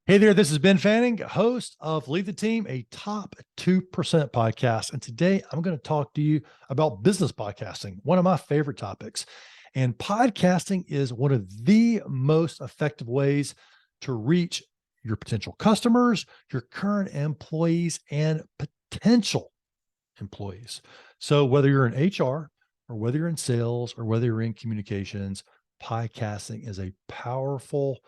Hey there, this is Ben Fanning, host of Lead the Team, a top 2% podcast. And today I'm going to talk to you about business podcasting, one of my favorite topics. And podcasting is one of the most effective ways to reach your potential customers, your current employees, and potential employees. So whether you're in HR or whether you're in sales or whether you're in communications, podcasting is a powerful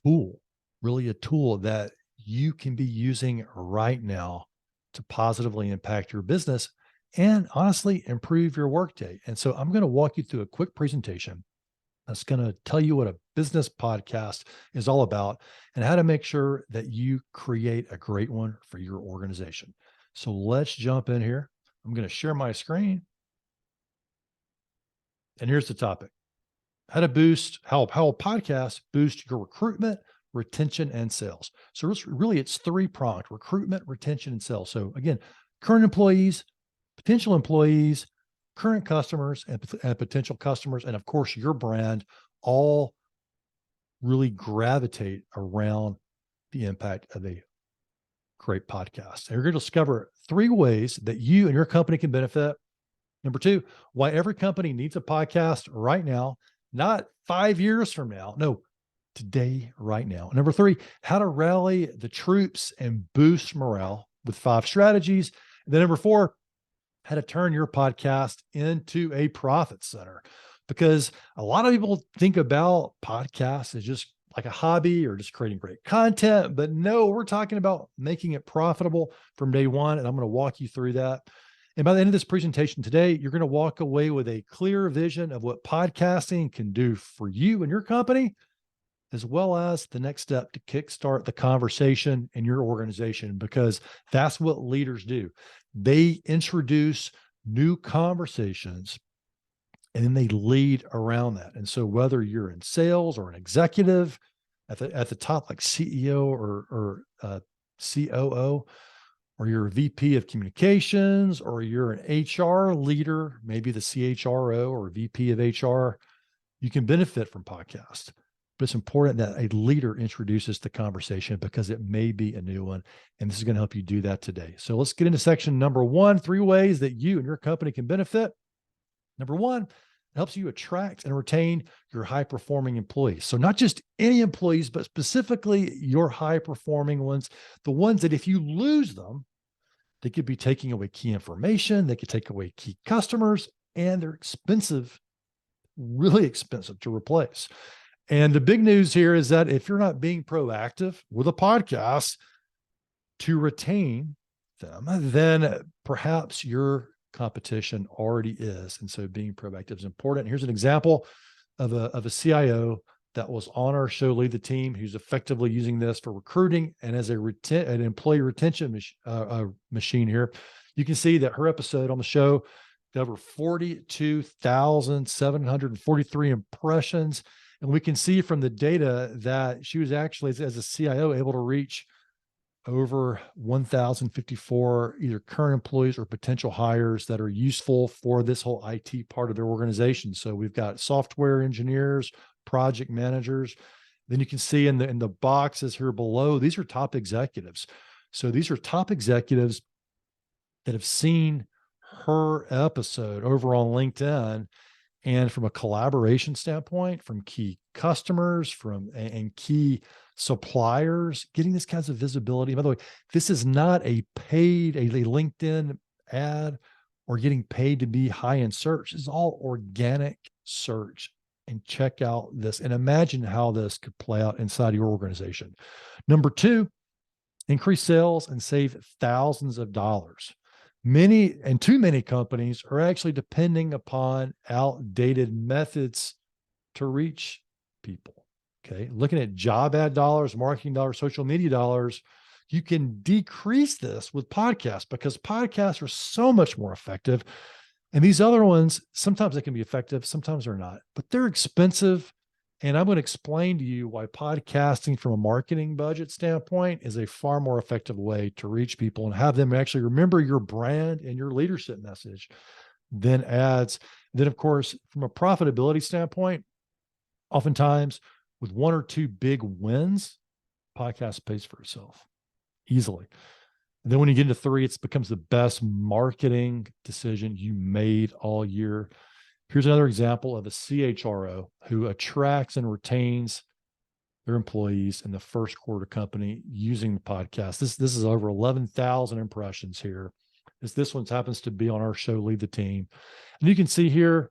tool, really a tool that you can be using right now to positively impact your business and honestly improve your workday. And so I'm going to walk you through a quick presentation that's going to tell you what a business podcast is all about and how to make sure that you create a great one for your organization. So let's jump in here. I'm going to share my screen. And here's the topic: how to boost, how a podcast boost your recruitment, retention, and sales. So it's three-pronged: recruitment, retention, and sales. So again, current employees, potential employees, current customers, and potential customers, and of course, your brand all really gravitate around the impact of a great podcast. And you're going to discover three ways that you and your company can benefit. Number two, why every company needs a podcast right now, not 5 years from now. No, today, right now. Number three, how to rally the troops and boost morale with 5 strategies. And then number four, how to turn your podcast into a profit center. Because a lot of people think about podcasts as just like a hobby or just creating great content. But no, we're talking about making it profitable from day one. And I'm going to walk you through that. And by the end of this presentation today, you're going to walk away with a clear vision of what podcasting can do for you and your company, as well as the next step to kickstart the conversation in your organization, because that's what leaders do. They introduce new conversations and then they lead around that. And so whether you're in sales or an executive at the top, like CEO or COO, or you're a VP of communications, or you're an HR leader, maybe the CHRO or VP of HR, you can benefit from podcasts. But it's important that a leader introduces the conversation because it may be a new one. And this is going to help you do that today. So let's get into section number one: 3 ways that you and your company can benefit. Number one, it helps you attract and retain your high-performing employees. So not just any employees, but specifically your high-performing ones, the ones that if you lose them, they could be taking away key information, they could take away key customers, and they're expensive, really expensive to replace. And the big news here is that if you're not being proactive with a podcast to retain them, then perhaps your competition already is. And so being proactive is important. Here's an example of a CIO that was on our show, Lead the Team, who's effectively using this for recruiting and as an employee retention machine here. You can see that her episode on the show got over 42,743 impressions. And we can see from the data that she was actually, as a CIO, able to reach over 1,054 either current employees or potential hires that are useful for this whole IT part of their organization. So we've got software engineers, project managers. Then you can see in the boxes here below, these are top executives. So these are top executives that have seen her episode over on LinkedIn. And from a collaboration standpoint, from key customers, and key suppliers, getting this kinds of visibility. By the way, this is not a paid, a LinkedIn ad or getting paid to be high in search. It's all organic search. And check out this and imagine how this could play out inside your organization. Number two, increase sales and save thousands of dollars. Too many companies are actually depending upon outdated methods to reach people. Okay. Looking at job ad dollars, marketing dollars, social media dollars, you can decrease this with podcasts because podcasts are so much more effective. And these other ones, sometimes they can be effective, sometimes they're not, but they're expensive. And I'm going to explain to you why podcasting from a marketing budget standpoint is a far more effective way to reach people and have them actually remember your brand and your leadership message than ads. Then, of course, from a profitability standpoint, oftentimes with 1 or 2 big wins, Podcast pays for itself easily. And then when you get into 3, it becomes the best marketing decision you made all year. Here's another example of a CHRO who attracts and retains their employees in the first quarter company using the podcast. This is over 11,000 impressions here. This one happens to be on our show, Lead the Team. And you can see here,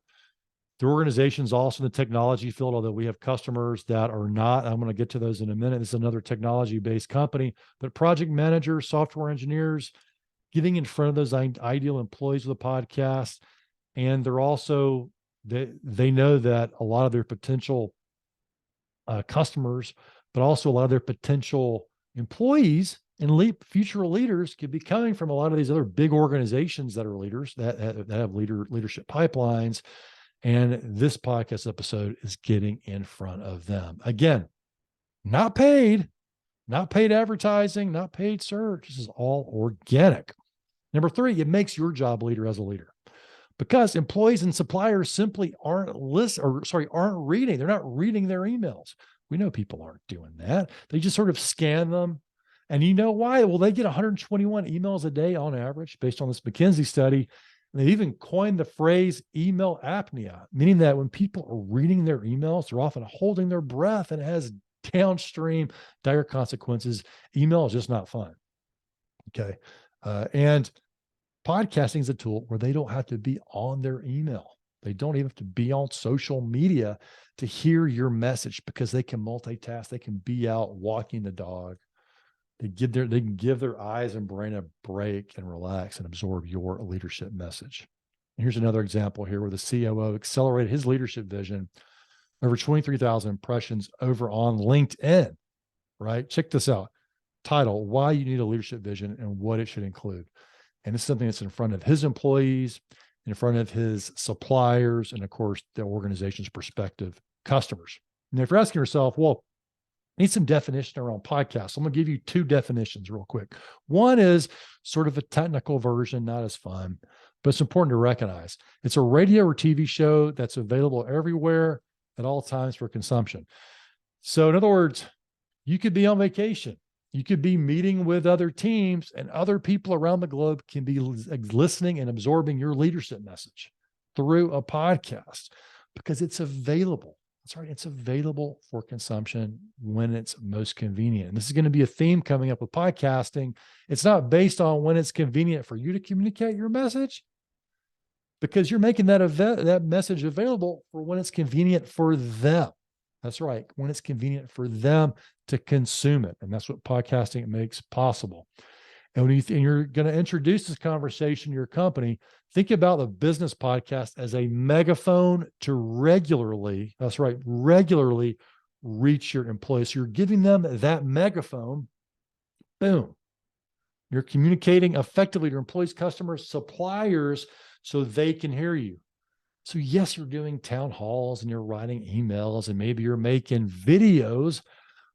the organization's also in the technology field, although we have customers that are not. I'm going to get to those in a minute. This is another technology-based company, but project managers, software engineers, getting in front of those ideal employees with a podcast. And they're also, they know that a lot of their potential customers, but also a lot of their potential employees and future leaders could be coming from a lot of these other big organizations that are leaders that have leadership pipelines. And this podcast episode is getting in front of them. Again, not paid advertising, not paid search. This is all organic. Number 3, it makes your job leader as a leader, because employees and suppliers simply aren't reading. They're not reading their emails. We know people aren't doing that. They just sort of scan them. And you know why? Well, they get 121 emails a day on average based on this McKinsey study. And they even coined the phrase email apnea, meaning that when people are reading their emails, they're often holding their breath, and it has downstream dire consequences. Email is just not fun. Okay. And podcasting is a tool where they don't have to be on their email. They don't even have to be on social media to hear your message, because they can multitask. They can be out walking the dog. They can give their eyes and brain a break and relax and absorb your leadership message. And here's another example here where the COO accelerated his leadership vision, over 23,000 impressions over on LinkedIn, right? Check this out. Title, Why You Need a Leadership Vision and What It Should Include. And it's something that's in front of his employees, in front of his suppliers, and of course, the organization's prospective customers. And if you're asking yourself, well, I need some definition around podcasts, I'm going to give you 2 definitions real quick. One is sort of a technical version, not as fun, but it's important to recognize. It's a radio or TV show that's available everywhere at all times for consumption. So in other words, you could be on vacation. You could be meeting with other teams, and other people around the globe can be listening and absorbing your leadership message through a podcast, because it's available. That's right. It's available for consumption when it's most convenient. And this is going to be a theme coming up with podcasting. It's not based on when it's convenient for you to communicate your message, because you're making that message available for when it's convenient for them. That's right. When it's convenient for them to consume it. And that's what podcasting makes possible. And when you're going to introduce this conversation to your company, think about the business podcast as a megaphone to regularly reach your employees. So you're giving them that megaphone. Boom. You're communicating effectively to your employees, customers, suppliers, so they can hear you. So yes, you're doing town halls and you're writing emails and maybe you're making videos,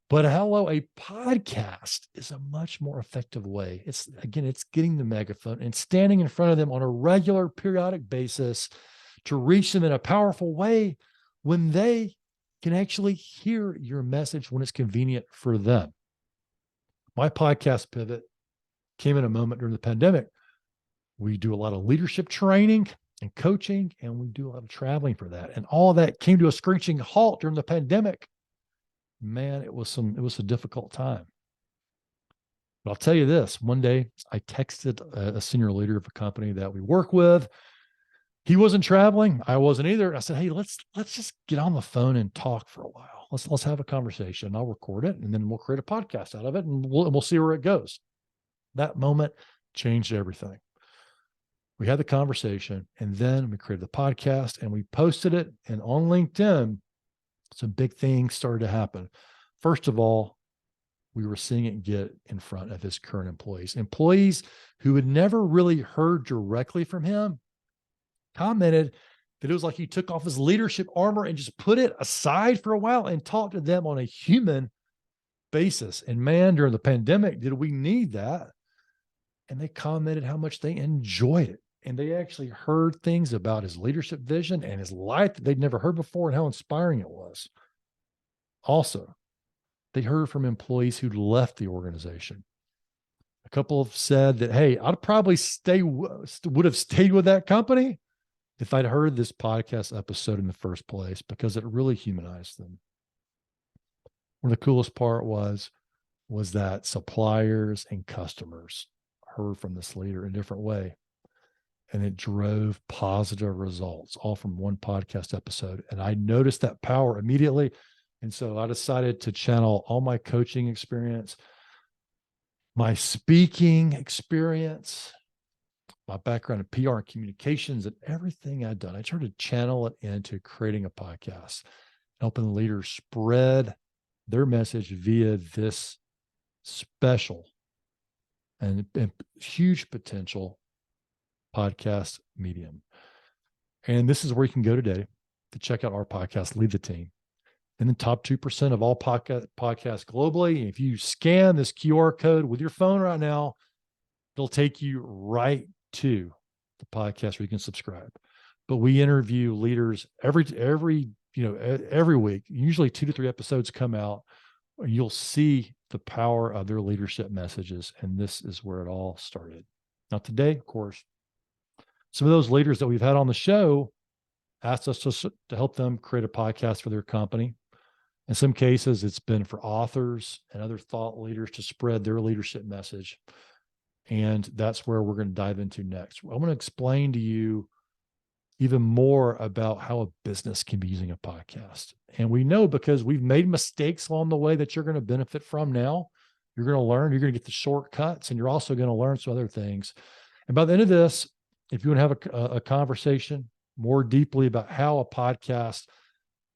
but hello, a podcast is a much more effective way. It's getting the megaphone and standing in front of them on a regular, periodic basis to reach them in a powerful way when they can actually hear your message when it's convenient for them. My podcast pivot came in a moment during the pandemic. We do a lot of leadership training and coaching, and we do a lot of traveling for that. And all of that came to a screeching halt during the pandemic. Man, it was a difficult time. But I'll tell you this, one day I texted a senior leader of a company that we work with. He wasn't traveling. I wasn't either. I said, hey, let's just get on the phone and talk for a while. Let's have a conversation. I'll record it and then we'll create a podcast out of it and we'll see where it goes. That moment changed everything. We had the conversation and then we created the podcast and we posted it. And on LinkedIn, some big things started to happen. First of all, we were seeing it get in front of his current employees who had never really heard directly from him, commented that it was like he took off his leadership armor and just put it aside for a while and talked to them on a human basis. And man, during the pandemic, did we need that? And they commented how much they enjoyed it. And they actually heard things about his leadership vision and his life that they'd never heard before and how inspiring it was. Also, they heard from employees who'd left the organization. A couple have said that, hey, I'd probably would have stayed with that company if I'd heard this podcast episode in the first place, because it really humanized them. One of the coolest part was that suppliers and customers heard from this leader in a different way. And it drove positive results, all from one podcast episode. And I noticed that power immediately. And so I decided to channel all my coaching experience, my speaking experience, my background in PR and communications, and everything I'd done. I tried to channel it into creating a podcast, helping leaders spread their message via this special and huge potential podcast medium. And this is where you can go today to check out our podcast, Lead the Team. In the top 2% of all podcasts globally. If you scan this QR code with your phone right now, it'll take you right to the podcast where you can subscribe. But we interview leaders every week. Usually 2 to 3 episodes come out. You'll see the power of their leadership messages. And this is where it all started. Now, today, of course, some of those leaders that we've had on the show asked us to help them create a podcast for their company. In some cases, it's been for authors and other thought leaders to spread their leadership message. And that's where we're going to dive into next. I want to explain to you even more about how a business can be using a podcast. And we know, because we've made mistakes along the way, that you're going to benefit from now. You're going to learn, you're going to get the shortcuts, and you're also going to learn some other things. And by the end of this, if you want to have a conversation more deeply about how a podcast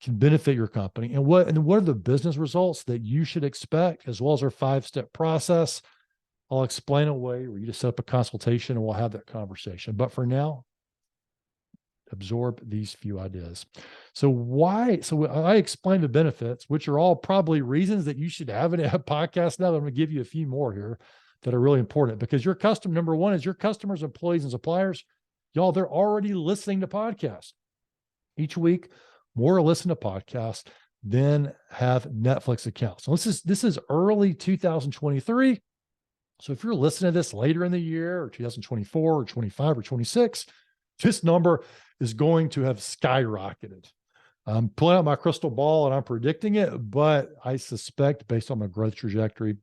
can benefit your company and what are the business results that you should expect, as well as our 5-step process, I'll explain a way where you just set up a consultation and we'll have that conversation. But for now, absorb these few ideas. So I explained the benefits, which are all probably reasons that you should have a podcast. Now I'm going to give you a few more here that are really important, because your number one is your customers, employees, and suppliers. Y'all, they're already listening to podcasts. Each week, more listen to podcasts than have Netflix accounts. So this is early 2023. So if you're listening to this later in the year, or 2024 or 25 or 26, this number is going to have skyrocketed. I'm pulling out my crystal ball and I'm predicting it, but I suspect, based on my growth trajectory,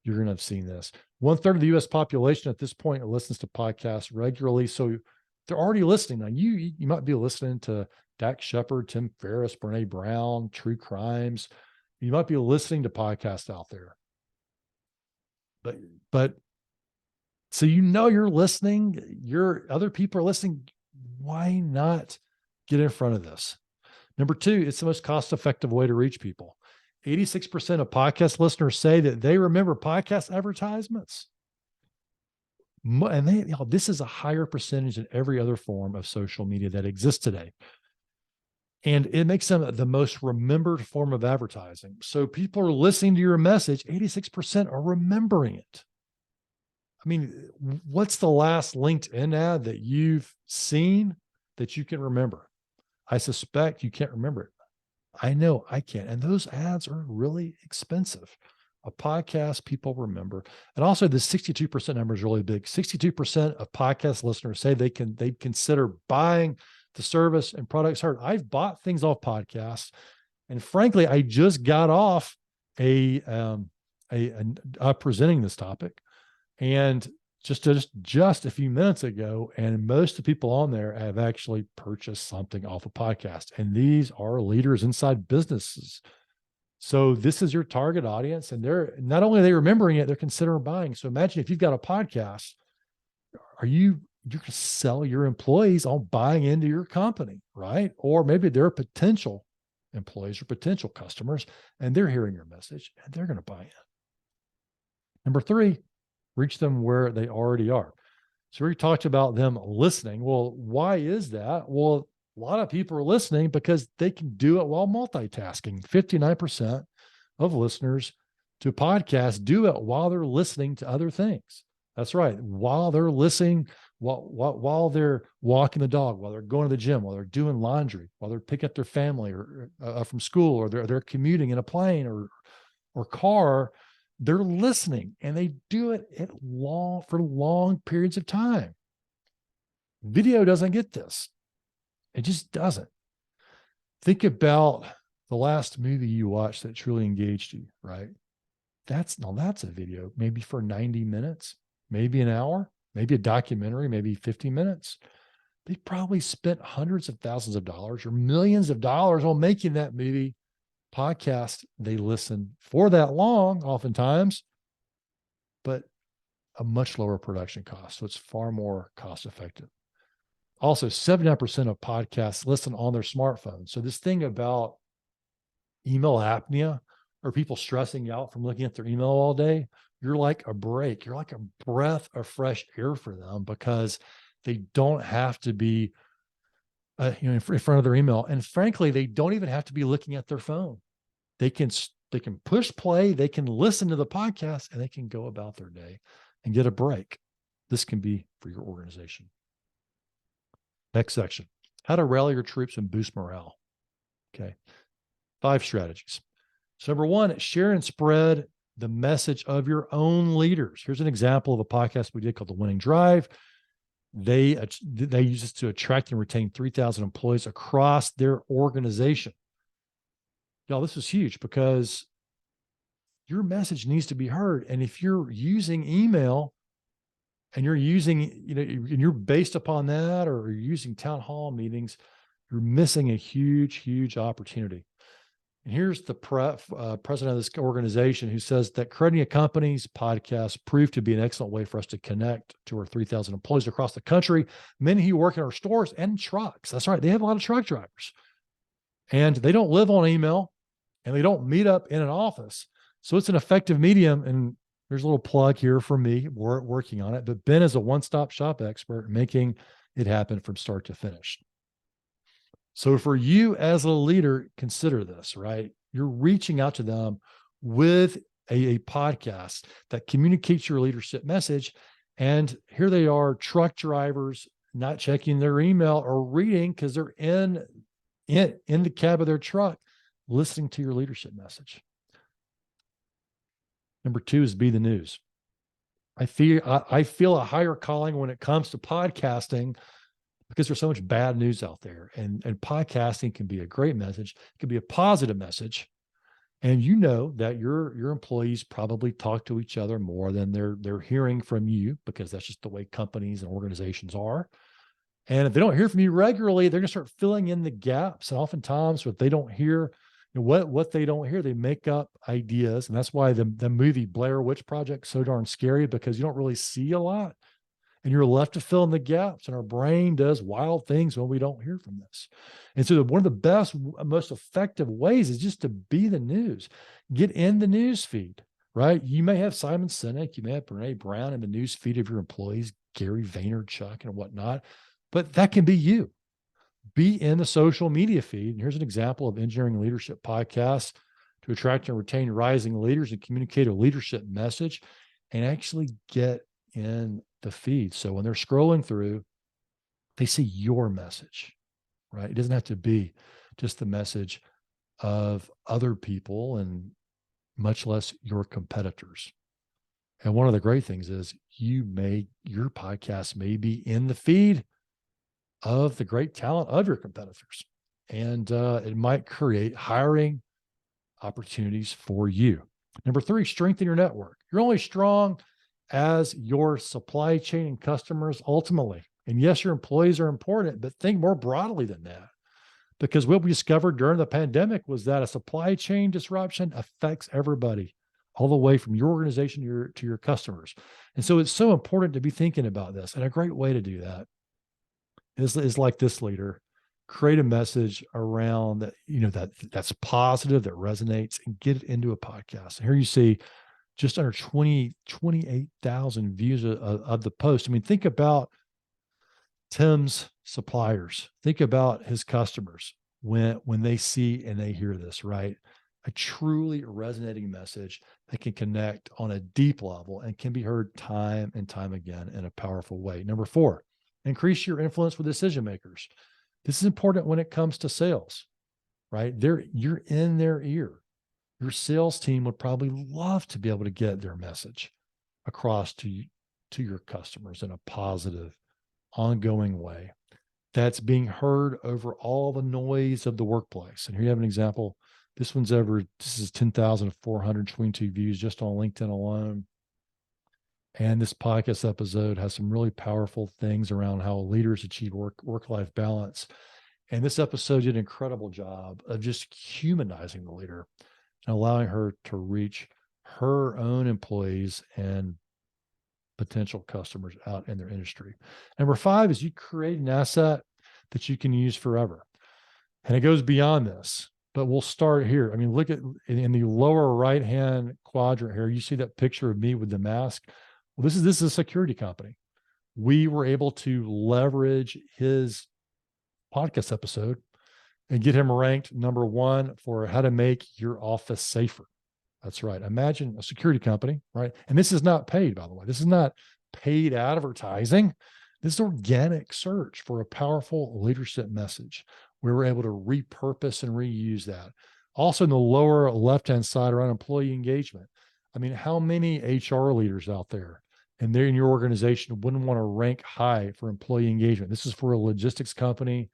you're going to have seen this. 1/3 of the U.S. population at this point listens to podcasts regularly. So they're already listening. Now, you might be listening to Dax Shepard, Tim Ferris, Brene Brown, True Crimes. You might be listening to podcasts out there. But so you're listening, other people are listening. Why not get in front of this? Number 2, it's the most cost-effective way to reach people. 86% of podcast listeners say that they remember podcast advertisements. And this is a higher percentage than every other form of social media that exists today. And it makes them the most remembered form of advertising. So people are listening to your message. 86% are remembering it. I mean, what's the last LinkedIn ad that you've seen that you can remember? I suspect you can't remember it. I know I can't. And those ads are really expensive. A podcast people remember. And also the 62% number is really big. 62% of podcast listeners say they'd consider buying the service and products heard. I've bought things off podcasts. And frankly, I just got off presenting this topic. And just a few minutes ago, and most of the people on there have actually purchased something off a podcast. And these are leaders inside businesses. So this is your target audience, and they're not only are they remembering it, they're considering buying. So imagine if you've got a podcast, you're going to sell your employees on buying into your company, right? Or maybe they're potential employees or potential customers, and they're hearing your message and they're going to buy in. Number 3, reach them where they already are. So we talked about them listening. Well, why is that? Well, a lot of people are listening because they can do it while multitasking. 59% of listeners to podcasts do it while they're listening to other things. That's right. While they're listening, while they're walking the dog, while they're going to the gym, while they're doing laundry, while they're picking up their family or from school, or they're commuting in a plane, or or car, they're listening, and they do it for long periods of time. Video doesn't get this. It just doesn't. Think about the last movie you watched that truly engaged you, right? That's a video, maybe for 90 minutes, maybe an hour, maybe a documentary, maybe 50 minutes. They probably spent hundreds of thousands of dollars or millions of dollars on making that movie. Podcast, they listen for that long, oftentimes, but a much lower production cost. So it's far more cost effective. Also, 79% of podcasts listen on their smartphone. So this thing about email apnea or people stressing out from looking at their email all day, you're like a break. You're like a breath of fresh air for them, because they don't have to be in front of their email. And frankly, they don't even have to be looking at their phone. They can push play, they can listen to the podcast, and they can go about their day and get a break. This can be for your organization. Next section, how to rally your troops and boost morale. Okay. 5 strategies. So number 1, share and spread the message of your own leaders. Here's an example of a podcast we did called The Winning Drive. They use this to attract and retain 3,000 employees across their organization. Y'all, this is huge, because your message needs to be heard. And if you're using email and you're using, and you're based upon that, or you're using town hall meetings, you're missing a huge, huge opportunity. And here's the president of this organization who says that creating a company's podcast proved to be an excellent way for us to connect to our 3,000 employees across the country, many who work in our stores and trucks. That's right. They have a lot of truck drivers, and they don't live on email, and they don't meet up in an office. So it's an effective medium. And there's a little plug here for me. We're working on it, but Ben is a one-stop shop expert, making it happen from start to finish. So for you as a leader, consider this, right? You're reaching out to them with a podcast that communicates your leadership message. And here they are, truck drivers, not checking their email or reading, because they're in the cab of their truck, listening to your leadership message. Number 2 is be the news. I feel a higher calling when it comes to podcasting, because there's so much bad news out there, and podcasting can be a great message. It can be a positive message. And you know that your employees probably talk to each other more than they're hearing from you, because that's just the way companies and organizations are. And if they don't hear from you regularly, they're going to start filling in the gaps. And oftentimes, what they don't hear, what they don't hear, they make up ideas. And that's why the movie Blair Witch Project is so darn scary, because you don't really see a lot, and you're left to fill in the gaps. And our brain does wild things when we don't hear from this. And so one of the best, most effective ways is just to be the news. Get in the news feed, right? You may have Simon Sinek, you may have Brene Brown in the news feed of your employees, Gary Vaynerchuk and whatnot, but that can be you. Be in the social media feed. And here's an example of engineering leadership podcasts to attract and retain rising leaders and communicate a leadership message, and actually get in the feed. So when they're scrolling through, they see your message, right? It doesn't have to be just the message of other people, and much less your competitors. And one of the great things is your podcast may be in the feed of the great talent of your competitors. And it might create hiring opportunities for you. Number 3, strengthen your network. You're only strong as your supply chain and customers ultimately. And yes, your employees are important, but think more broadly than that. Because what we discovered during the pandemic was that a supply chain disruption affects everybody, all the way from your organization to your customers. And so it's so important to be thinking about this. And a great way to do that is like this leader, create a message around that, that's positive, that resonates, and get it into a podcast. And here you see just under 28,000 views of the post. I mean, think about Tim's suppliers. Think about his customers when they see and they hear this, right? A truly resonating message that can connect on a deep level and can be heard time and time again in a powerful way. Number 4, increase your influence with decision makers. This is important when it comes to sales, right? You're in their ear. Your sales team would probably love to be able to get their message across to your customers in a positive, ongoing way that's being heard over all the noise of the workplace. And here you have an example. This is 10,422 views just on LinkedIn alone. And this podcast episode has some really powerful things around how leaders achieve work-life balance. And this episode did an incredible job of just humanizing the leader and allowing her to reach her own employees and potential customers out in their industry. Number 5 is you create an asset that you can use forever. And it goes beyond this, but we'll start here. I mean, look at in the lower right-hand quadrant here, you see that picture of me with the mask. Well, this is a security company. We were able to leverage his podcast episode and get him ranked number 1 for how to make your office safer. That's right. Imagine a security company, right? And this is not paid, by the way. This is not paid advertising. This is organic search for a powerful leadership message. We were able to repurpose and reuse that. Also in the lower left-hand side around employee engagement. I mean, how many HR leaders out there and they're in your organization wouldn't want to rank high for employee engagement? This is for a logistics company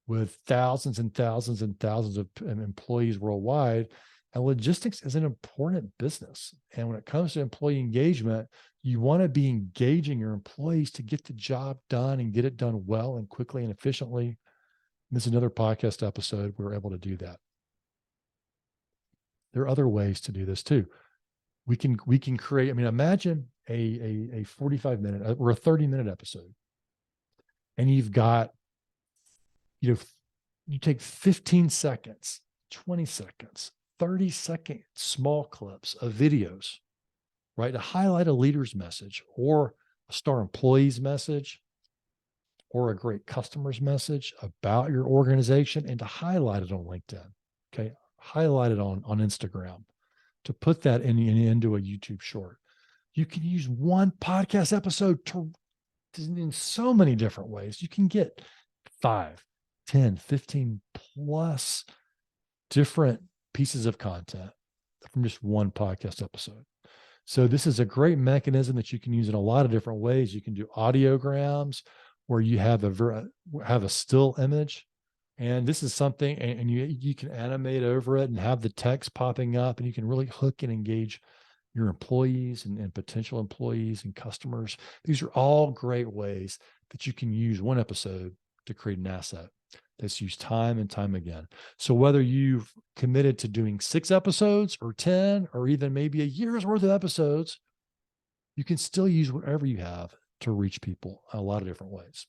with thousands and thousands and thousands of employees worldwide. And logistics is an important business. And when it comes to employee engagement, you want to be engaging your employees to get the job done and get it done well and quickly and efficiently. This is another podcast episode. We were able to do that. There are other ways to do this too. We can create, I mean, imagine a 45-minute or a 30-minute episode. And you've got, you take 15 seconds, 20 seconds, 30-second small clips of videos, right, to highlight a leader's message or a star employee's message or a great customer's message about your organization, and to highlight it on LinkedIn, okay, highlight it on Instagram, to put that into a YouTube short. You can use one podcast episode in so many different ways. You can get 5, 10, 15 plus different pieces of content from just one podcast episode. So this is a great mechanism that you can use in a lot of different ways. You can do audiograms where you have a still image, and this is something, and you can animate over it and have the text popping up, and you can really hook and engage your employees and potential employees and customers. These are all great ways that you can use one episode to create an asset that's used time and time again. So whether you've committed to doing 6 episodes or 10 or even maybe a year's worth of episodes, you can still use whatever you have to reach people in a lot of different ways.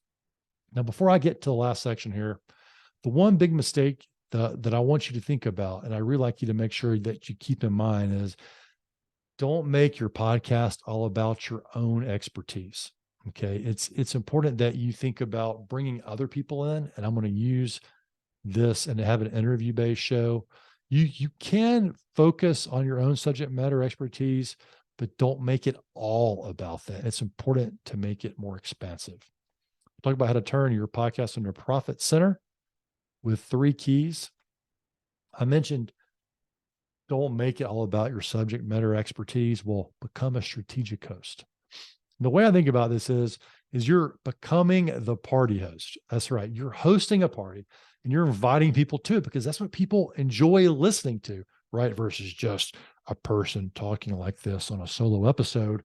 Now, before I get to the last section here, the one big mistake that I want you to think about, and I really like you to make sure that you keep in mind, is don't make your podcast all about your own expertise. Okay. It's important that you think about bringing other people in, and I'm going to use this and have an interview-based show. You can focus on your own subject matter expertise, but don't make it all about that. It's important to make it more expansive. Talk about how to turn your podcast into a profit center with 3 keys. I mentioned don't make it all about your subject matter expertise. Well, become a strategic host. The way I think about this is you're becoming the party host. That's right. You're hosting a party and you're inviting people to it because that's what people enjoy listening to, right? Versus just a person talking like this on a solo episode.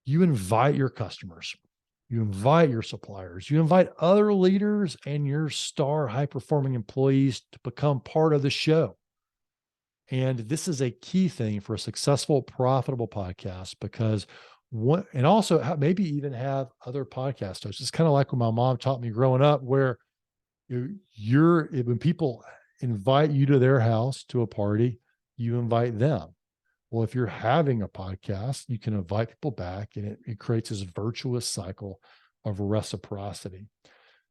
You invite your customers, you invite your suppliers, you invite other leaders and your star high-performing employees to become part of the show. And this is a key thing for a successful, profitable podcast, because and also maybe even have other podcast hosts. It's kind of like when my mom taught me growing up, where when people invite you to their house to a party, you invite them. Well, if you're having a podcast, you can invite people back, and it creates this virtuous cycle of reciprocity.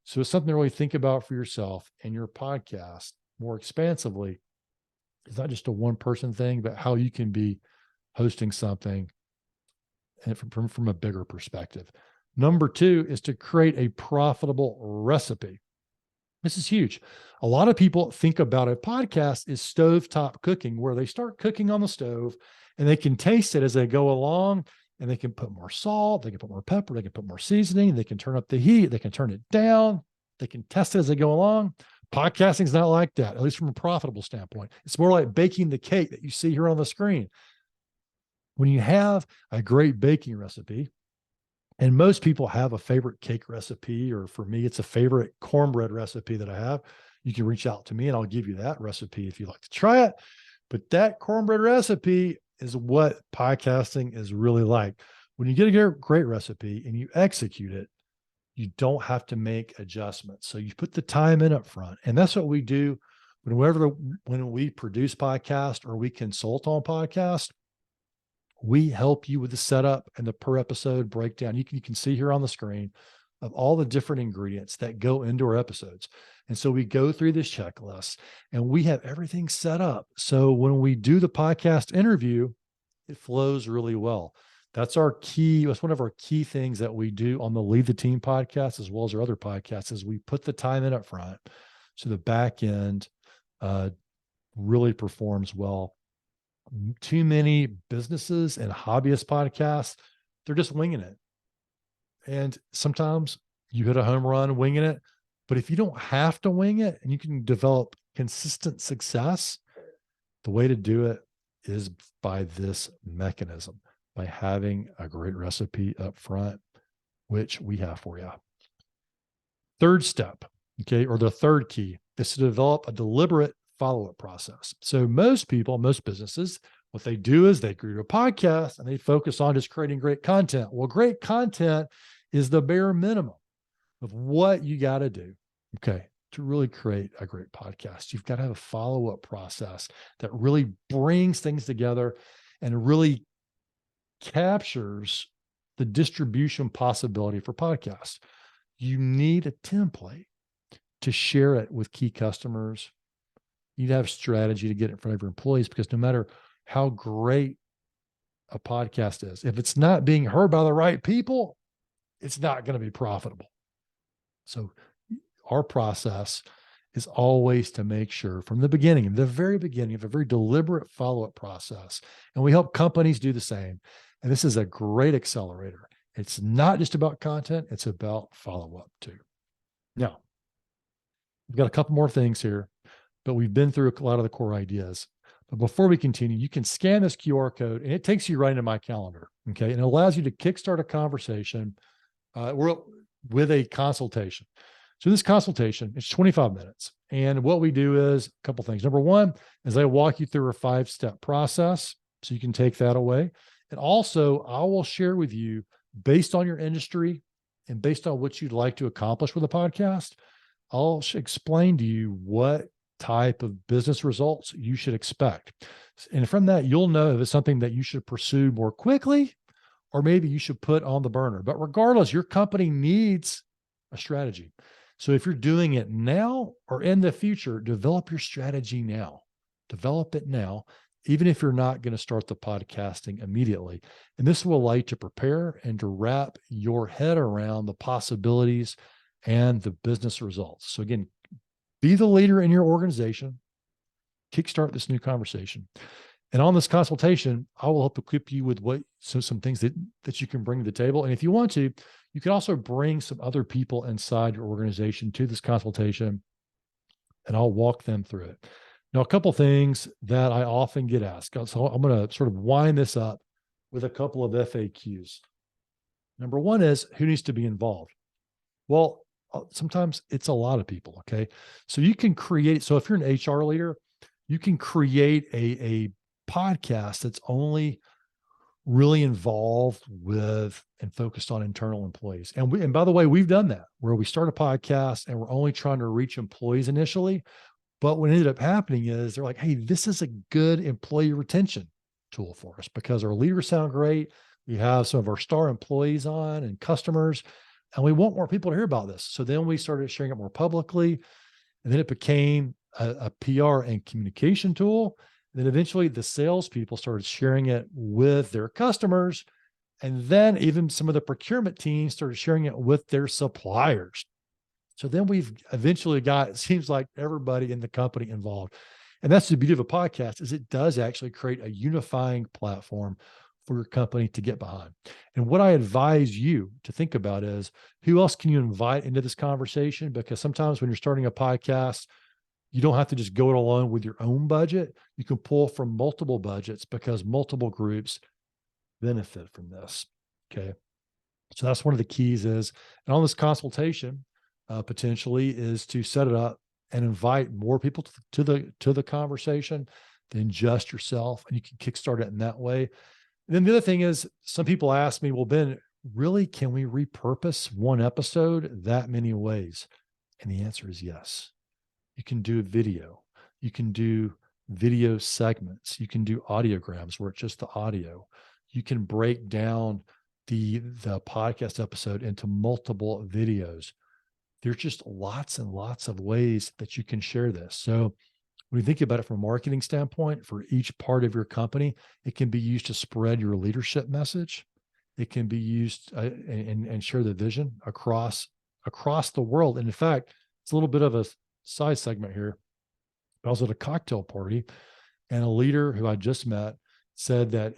So it's something to really think about for yourself and your podcast more expansively. It's not just a one-person thing, but how you can be hosting something and from a bigger perspective. Number 2 is to create a profitable recipe. This is huge. A lot of people think about a podcast is stovetop cooking, where they start cooking on the stove and they can taste it as they go along, and they can put more salt, they can put more pepper, they can put more seasoning, they can turn up the heat, they can turn it down, they can test it as they go along. Podcasting is not like that, at least from a profitable standpoint. It's more like baking the cake that you see here on the screen. When you have a great baking recipe, and most people have a favorite cake recipe, or for me, it's a favorite cornbread recipe that I have. You can reach out to me and I'll give you that recipe if you'd like to try it. But that cornbread recipe is what podcasting is really like. When you get a great recipe and you execute it, you don't have to make adjustments. So you put the time in up front. And that's what we do when we produce podcast or we consult on podcast. We help you with the setup and the per episode breakdown. You can see here on the screen of all the different ingredients that go into our episodes. And so we go through this checklist and we have everything set up. So when we do the podcast interview, it flows really well. That's our key. That's one of our key things that we do on the Lead the Team podcast, as well as our other podcasts, is we put the time in up front. So the back end really performs well. Too many businesses and hobbyist podcasts, they're just winging it. And sometimes you hit a home run winging it. But if you don't have to wing it and you can develop consistent success, the way to do it is by this mechanism, by having a great recipe up front, which we have for you. Third step, okay, or the third key, is to develop a deliberate follow-up process. So most businesses, what they do is they create a podcast and they focus on just creating great content. Well, great content is the bare minimum of what you got to do, okay, to really create a great podcast. You've got to have a follow-up process that really brings things together and really captures the distribution possibility for podcasts. You need a template to share it with key customers. You need to have strategy to get it in front of your employees, because no matter how great a podcast is, if it's not being heard by the right people, it's not going to be profitable. So our process is always to make sure from the beginning, the very beginning, of a very deliberate follow-up process. And we help companies do the same. And this is a great accelerator. It's not just about content, it's about follow-up too. Now, we've got a couple more things here, but we've been through a lot of the core ideas. But before we continue, you can scan this QR code and it takes you right into my calendar. Okay. And it allows you to kickstart a conversation with a consultation. So this consultation, it's 25 minutes. And what we do is a couple things. Number one is I walk you through a 5-step process, so you can take that away. And also I will share with you, based on your industry and based on what you'd like to accomplish with a podcast, I'll explain to you what type of business results you should expect. And from that, you'll know if it's something that you should pursue more quickly, or maybe you should put on the burner. But regardless, your company needs a strategy. So if you're doing it now or in the future, develop your strategy now. Develop it now, even if you're not going to start the podcasting immediately. And this will allow you to prepare and to wrap your head around the possibilities and the business results. So again, be the leader in your organization, kickstart this new conversation. And on this consultation, I will help equip you with some things that you can bring to the table. And if you want to, you can also bring some other people inside your organization to this consultation, and I'll walk them through it. Now, a couple things that I often get asked. So I'm going to sort of wind this up with a couple of FAQs. Number one is, who needs to be involved? Well, sometimes it's a lot of people, okay? So you can create, so if you're an HR leader, you can create a podcast that's only really involved with and focused on internal employees. And by the way, we've done that, where we start a podcast and we're only trying to reach employees initially. But what ended up happening is they're like, hey, this is a good employee retention tool for us because our leaders sound great. We have some of our star employees on and customers, and we want more people to hear about this. So then we started sharing it more publicly, and then it became a PR and communication tool. And then eventually the salespeople started sharing it with their customers. And then even some of the procurement teams started sharing it with their suppliers. So then we've eventually got, it seems like, everybody in the company involved. And that's the beauty of a podcast, is it does actually create a unifying platform for your company to get behind. And what I advise you to think about is, who else can you invite into this conversation? Because sometimes when you're starting a podcast, you don't have to just go it alone with your own budget. You can pull from multiple budgets because multiple groups benefit from this. Okay. So that's one of the keys is, and on this consultation, potentially is to set it up and invite more people to the conversation than just yourself. And you can kickstart it in that way. And then the other thing is, some people ask me, well, Ben, really, can we repurpose one episode that many ways? And the answer is yes. You can do video. You can do video segments. You can do audiograms where it's just the audio. You can break down the podcast episode into multiple videos. There's just lots and lots of ways that you can share this. So when you think about it from a marketing standpoint, for each part of your company, it can be used to spread your leadership message. It can be used and share the vision across the world. And in fact, it's a little bit of a side segment here. I was at a cocktail party, and a leader who I just met said that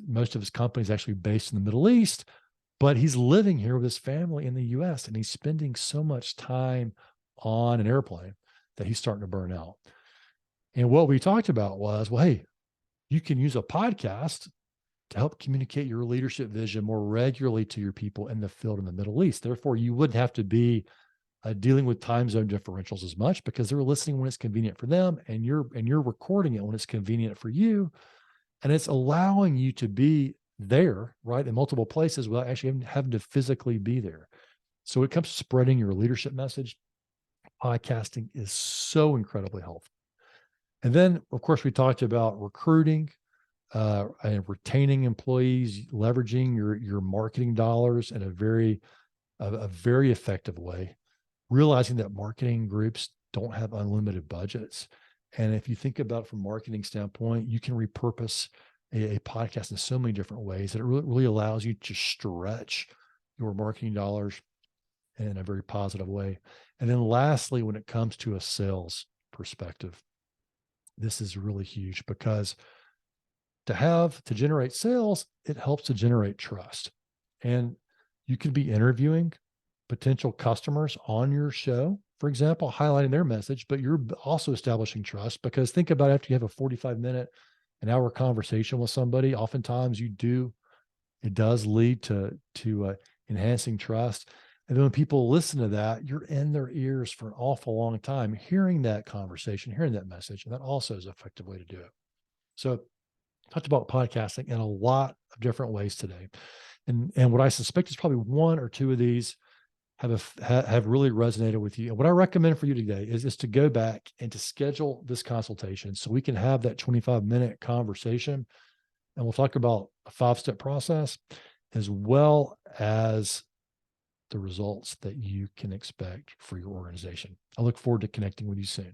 most of his company is actually based in the Middle East, but he's living here with his family in the US, and he's spending so much time on an airplane that he's starting to burn out. And what we talked about was, well, hey, you can use a podcast to help communicate your leadership vision more regularly to your people in the field in the Middle East. Therefore, you wouldn't have to be dealing with time zone differentials as much, because they're listening when it's convenient for them, and you're recording it when it's convenient for you. And it's allowing you to be there, right, in multiple places without actually having to physically be there. So when it comes to spreading your leadership message, podcasting is so incredibly helpful. And then, of course, we talked about recruiting and retaining employees, leveraging your marketing dollars in a very effective way, realizing that marketing groups don't have unlimited budgets. And if you think about it from a marketing standpoint, you can repurpose a podcast in so many different ways that it really allows you to stretch your marketing dollars in a very positive way. And then lastly, when it comes to a sales perspective, this is really huge, because to generate sales, it helps to generate trust. And you could be interviewing potential customers on your show, for example, highlighting their message, but you're also establishing trust, because think about it, after you have a 45-minute, an hour conversation with somebody, oftentimes it does lead to enhancing trust. And then when people listen to that, you're in their ears for an awful long time, hearing that conversation, hearing that message. And that also is an effective way to do it. So talked about podcasting in a lot of different ways today. And what I suspect is probably one or two of these have really resonated with you. And what I recommend for you today is to go back and to schedule this consultation so we can have that 25-minute conversation. And we'll talk about a 5-step process, as well as the results that you can expect for your organization. I look forward to connecting with you soon.